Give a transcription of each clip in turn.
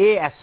AS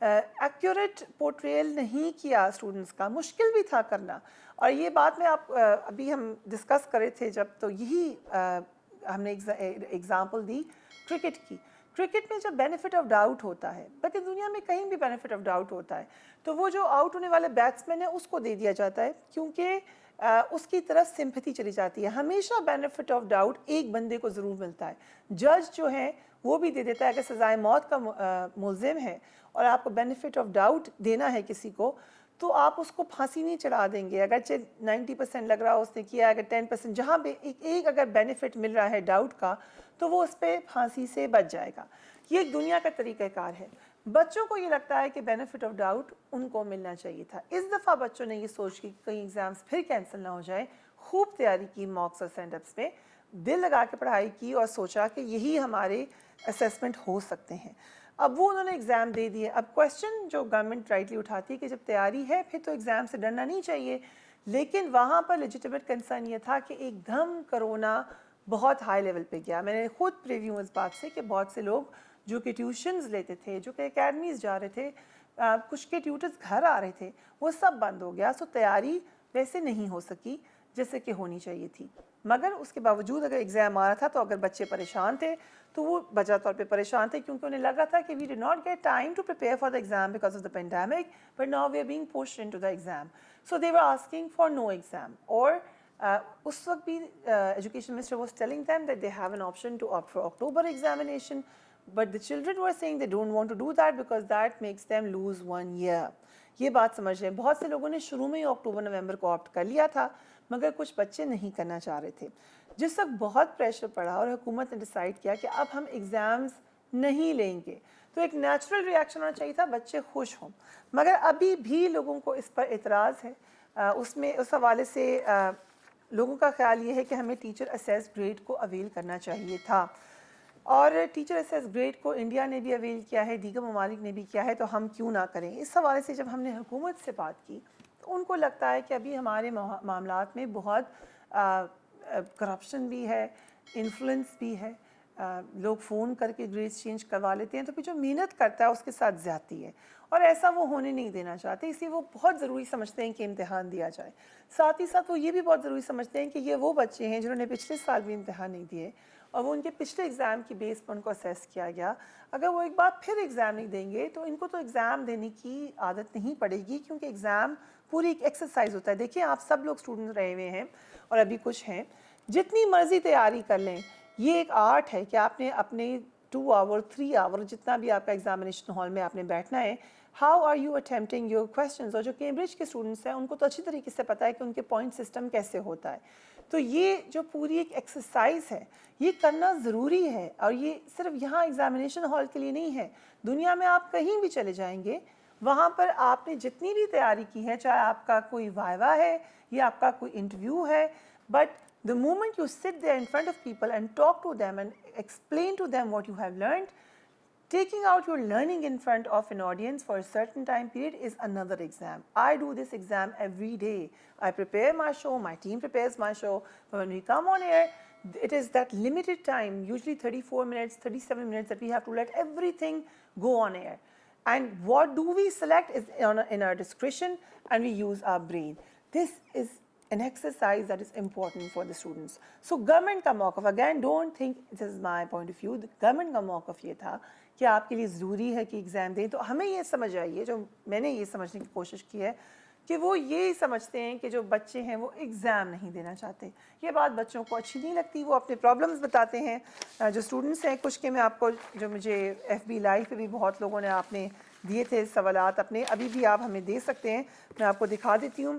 accurate portrayal نہیں کیا students کا, مشکل بھی تھا کرنا. اور یہ بات میں آپ ابھی ہم ڈسکس کر رہے تھے جب, تو یہی ہم نے ایگزامپل دی کرکٹ کی. کرکٹ میں جب بینیفٹ آف ڈاؤٹ ہوتا ہے, بلکہ دنیا میں کہیں بھی بینیفٹ آف ڈاؤٹ ہوتا ہے, تو وہ جو آؤٹ ہونے والے بیٹسمین ہے اس کو دے دیا جاتا ہے, کیونکہ اس کی طرف سمپتھی چلی جاتی ہے. ہمیشہ بینیفٹ آف ڈاؤٹ ایک بندے کو ضرور ملتا ہے. جج جو ہے وہ بھی دے دیتا ہے. اگر سزائے موت کا ملزم ہے اور آپ کو بینیفٹ آف ڈاؤٹ دینا ہے کسی کو, تو آپ اس کو پھانسی نہیں چڑھا دیں گے. اگرچہ 90% لگ رہا اس نے کیا, اگر 10% جہاں پہ ایک اگر بینیفٹ مل رہا ہے ڈاؤٹ کا, تو وہ اس پہ پھانسی سے بچ جائے گا. یہ ایک دنیا کا طریقہ کار ہے. بچوں کو یہ لگتا ہے کہ بینیفٹ آف ڈاؤٹ ان کو ملنا چاہیے تھا. اس دفعہ بچوں نے یہ سوچ کی کہیں ایگزامس پھر کینسل نہ ہو جائیں, خوب تیاری کی ماکس اور سینڈ اپس میں, دل لگا کے پڑھائی کی اور سوچا کہ یہی ہمارے اسیسمنٹ ہو سکتے ہیں. اب وہ انہوں نے ایگزام دے دیے. اب کویشچن جو گورنمنٹ رائٹلی اٹھاتی ہے کہ جب تیاری ہے پھر تو ایگزام سے ڈرنا نہیں چاہیے, لیکن وہاں پر لیجیٹمیٹ کنسرن یہ تھا کہ ایک دم کرونا بہت ہائی لیول پہ گیا. میں نے خود پریویو اس بات سے کہ بہت سے لوگ جو کہ ٹیوشنز لیتے تھے, جو کہ اکیڈمیز جا رہے تھے, کچھ کے ٹیوٹرز گھر آ رہے تھے, وہ سب بند ہو گیا. سو تیاری ویسے نہیں ہو سکی جیسے کہ ہونی چاہیے تھی. مگر اس کے باوجود اگر ایگزام آ رہا تھا تو اگر بچے پریشان تھے تو وہ وجہ طور پہ پریشان تھے, کیونکہ انہیں لگ رہا تھا کہ we did not get time to prepare for the exam because of the pandemic, but now we are being pushed into the exam. So they were asking for no exam. اور اس وقت بھی education minister was telling them that they have an option to opt for October examination, but the children were saying they don't want to do that because that makes them lose 1 year. یہ بات سمجھ رہے ہیں. بہت سے لوگوں نے شروع میں ہی اکتوبر نومبر کو آپٹ کر لیا تھا, مگر کچھ بچے نہیں کرنا چاہ رہے تھے. جس وقت بہت پریشر پڑا اور حکومت نے ڈیسائیڈ کیا کہ اب ہم ایگزامز نہیں لیں گے, تو ایک نیچرل ریئیکشن ہونا چاہیے تھا, بچے خوش ہوں. مگر ابھی بھی لوگوں کو اس پر اعتراض ہے. اس حوالے سے لوگوں کا خیال یہ ہے کہ ہمیں ٹیچر اسیس گریڈ کو اویل کرنا چاہیے تھا, اور ٹیچر اسیس گریڈ کو انڈیا نے بھی اویل کیا ہے, دیگر ممالک نے بھی کیا ہے, تو ہم کیوں نہ کریں. اس حوالے سے جب ہم نے حکومت سے بات کی تو ان کو لگتا ہے کہ ابھی ہمارے معاملات میں بہت کرپشن بھی ہے, انفلوئنس بھی ہے, لوگ فون کر کے گریڈز چینج کروا لیتے ہیں, تو پھر جو محنت کرتا ہے اس کے ساتھ زیادتی ہے, اور ایسا وہ ہونے نہیں دینا چاہتے. اس لیے وہ بہت ضروری سمجھتے ہیں کہ امتحان دیا جائے. ساتھ ہی ساتھ وہ یہ بھی بہت ضروری سمجھتے ہیں کہ یہ وہ بچے ہیں جنہوں نے پچھلے سال بھی امتحان نہیں دیے, اور وہ ان کے پچھلے ایگزام کی بیس پر ان کو اسیس کیا گیا. اگر وہ ایک بار پھر ایگزام نہیں دیں گے تو ان کو تو ایگزام دینے کی عادت نہیں پڑے گی, کیونکہ ایگزام پوری ایک ایکسرسائز ہوتا ہے. دیکھیں آپ سب لوگ اسٹوڈنٹ رہے ہوئے ہیں اور ابھی کچھ ہیں, جتنی مرضی تیاری کر لیں, یہ ایک آرٹ ہے کہ آپ نے اپنے 2 آور 3 آور جتنا بھی آپ کا ایگزامینیشن ہال میں آپ نے بیٹھنا ہے, how are you attempting your questions. اور جو کیمبرج کے اسٹوڈنٹس ہیں ان کو تو اچھی طریقے سے پتہ ہے کہ ان کے پوائنٹ سسٹم کیسے ہوتا ہے. تو یہ جو پوری ایک ایکسرسائز ہے یہ کرنا ضروری ہے, اور یہ صرف یہاں ایگزامینیشن ہال کے لیے نہیں ہے. دنیا میں آپ کہیں بھی چلے جائیں گے, وہاں پر آپ نے جتنی بھی تیاری کی ہے, چاہے آپ کا کوئی وائوا ہے یا آپ کا کوئی انٹرویو ہے, but the moment you sit there in front of people and talk to them and explain to them what you have learned, taking out your learning in front of an audience for a certain time period is another exam. I do this exam every day. I prepare my show, my team prepares my show, but when we come on air, it is that limited time, usually 34 minutes, 37 minutes, that we have to let everything go on air. And what do we select is in our discretion, and we use our brain. This is an exercise that is important for the students. So government کا موقف, again don't think this is my point of view, government کا موقف یہ تھا کہ آپ کے لیے ضروری ہے کہ ایگزام دیں. تو ہمیں یہ سمجھ آئیے, جو میں نے یہ سمجھنے کی کوشش کی ہے, کہ وہ یہ سمجھتے ہیں کہ جو بچے ہیں وہ ایگزام نہیں دینا چاہتے. یہ بات بچوں کو اچھی نہیں لگتی, وہ اپنے پرابلمز بتاتے ہیں. جو اسٹوڈنٹس ہیں کچھ کے, میں آپ کو جو مجھے FB لائیو پہ بھی بہت لوگوں نے آپ نے دیے تھے سوالات اپنے, ابھی بھی آپ ہمیں دے سکتے ہیں, میں آپ کو دکھا دیتی ہوں.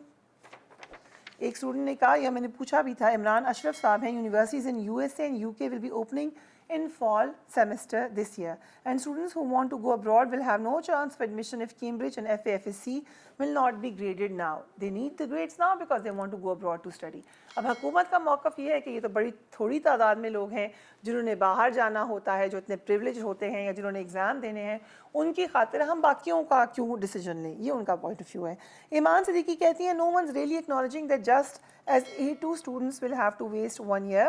ایک اسٹوڈنٹ نے کہا, یا میں نے پوچھا بھی تھا, عمران اشرف صاحب ہیں, universities in USA and UK will be opening in fall semester this year, and students who want to go abroad will have no chance of admission if Cambridge and FAFSC will not be graded now. They need the grades now because they want to go abroad to study. اب حکومت کا موقف یہ ہے کہ یہ تو بڑی تھوڑی تعداد میں لوگ ہیں جنہوں نے باہر جانا ہوتا ہے, جو اتنے پریولیج ہوتے ہیں, یا جنہوں نے ایگزام دینے ہیں, ان کی خاطر ہم باقیوں کا کیوں ڈیسیجن لیں. یہ ان کا پوائنٹ آف ویو ہے. ایمان صدیقی کہتی ہیں, no one's really acknowledging that just as A2 students will have to waste 1 year,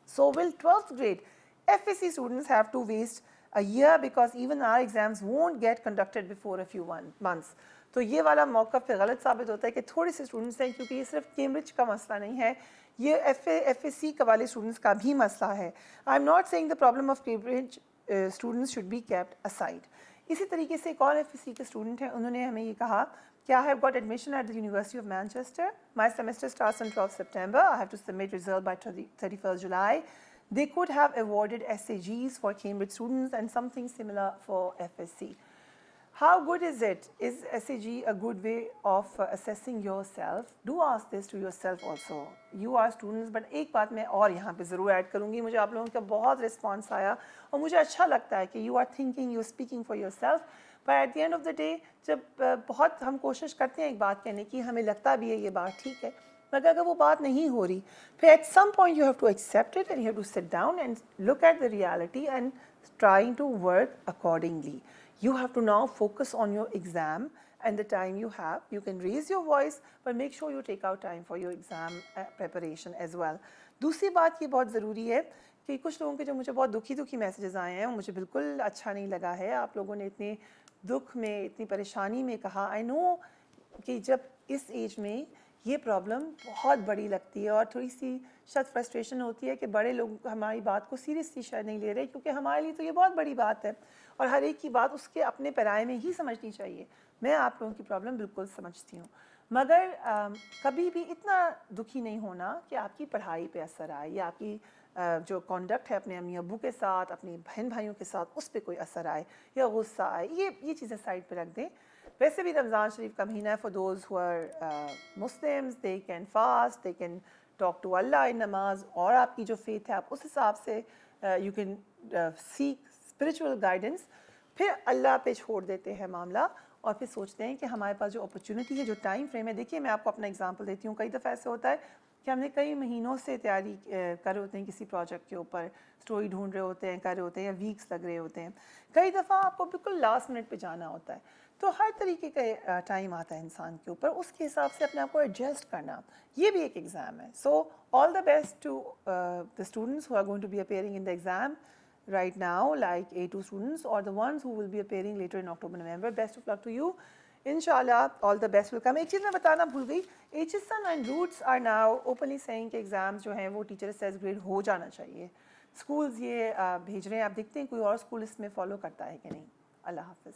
so will 12th grade FSC students have to waste a year, because even our exams won't get conducted before a few months. تو یہ والا موقع پھر غلط ثابت ہوتا ہے کہ تھوڑے سے اسٹوڈنٹس ہیں, کیونکہ یہ صرف کیمبرج کا مسئلہ نہیں ہے, یہ ایف ایس سی کا والے اسٹوڈنٹس کا بھی مسئلہ ہے. I am not saying the problem of Cambridge students should be kept aside. اسی طریقے سے ایک اور ایف ایس سی کے اسٹوڈنٹ ہیں, انہوں نے ہمیں یہ کہا کہ I have got admission at the University of Manchester. My semester starts on 12th September. I have to submit result by 31st July. They could have awarded SAGs for Cambridge students and something similar for FSC. How good is it? Is SAG a good way of assessing yourself? Do ask this to yourself also. You are students, but ایک بات میں اور یہاں پہ ضرور add کروں گی. مجھے آپ لوگوں کا بہت رسپانس آیا اور مجھے اچھا لگتا ہے کہ you are thinking, you are speaking for yourself. But at the end of the day, جب بہت ہم کوشش کرتے ہیں ایک بات کہنے کی, ہمیں لگتا بھی ہے یہ بات ٹھیک ہے, مگر اگر وہ بات نہیں ہو رہی, پھر at some point you have to accept it and you have to sit down and look at the reality and trying to work accordingly. You have to now focus on your exam and the time you have. You can raise your voice, but make sure you take out time for your exam preparation as well. دوسری بات یہ بہت ضروری ہے کہ کچھ لوگوں کے جو مجھے بہت دکھی میسیجز آئے ہیں, مجھے بالکل اچھا نہیں لگا ہے. آپ لوگوں نے اتنے دکھ میں, اتنی پریشانی میں کہا. آئی نو کہ جب اس ایج میں یہ پرابلم بہت بڑی لگتی ہے اور تھوڑی سی شاید فرسٹریشن ہوتی ہے کہ بڑے لوگ ہماری بات کو سیریسلی شاید نہیں لے رہے, کیونکہ ہمارے لیے تو یہ بہت بڑی بات ہے اور ہر ایک کی بات اس کے اپنے پیرائے میں ہی سمجھنی چاہیے. میں آپ لوگوں کی پرابلم بالکل سمجھتی ہوں, مگر کبھی بھی اتنا دکھی نہیں ہونا کہ آپ کی پڑھائی پہ اثر آئے یا آپ کی جو کانڈکٹ ہے اپنے امی ابو کے ساتھ, اپنے بہن بھائیوں کے ساتھ, اس پہ کوئی اثر آئے یا غصہ آئے. یہ چیزیں سائڈ پہ رکھ دیں. ویسے بھی رمضان شریف کا مہینہ ہے. For those who are Muslims, they can fast, they can talk to Allah in namaz, اور آپ کی جو فیتھ ہے آپ اس حساب سے you can seek spiritual guidance. پھر اللہ پہ چھوڑ دیتے ہیں معاملہ اور پھر سوچتے ہیں کہ ہمارے پاس جو اپرچونٹی ہے, جو ٹائم فریم ہے. دیکھیے میں آپ کو اپنا اگزامپل دیتی ہوں. کئی دفعہ ایسے ہوتا ہے کہ ہم نے کئی مہینوں سے تیاری کر رہے ہوتے ہیں کسی پروجیکٹ کے اوپر, اسٹوری ڈھونڈ رہے ہوتے ہیں, کر رہے ہوتے ہیں, یا ویکس لگ رہے ہوتے ہیں. کئی دفعہ آپ کو بالکل لاسٹ منٹ پہ جانا ہوتا ہے. تو ہر طریقے کا ٹائم آتا ہے انسان کے اوپر, اس کے حساب سے اپنے آپ کو ایڈجسٹ کرنا, یہ بھی ایک ایگزام ہے. So all the best to the students who are going to be appearing in the exam right now, like A2 students or the ones who will be appearing later in October, November. Best of luck to you. Inshallah, all the best will come. ایک چیز میں بتانا بھول گئی, HSN and Roots are now openly saying کہ exams جو ہیں وہ ٹیچر اسیس گریڈ ہو جانا چاہیے. اسکولز یہ بھیج رہے ہیں, آپ دیکھتے ہیں کوئی اور اسکول اس میں فالو کرتا ہے کہ نہیں. اللہ حافظ.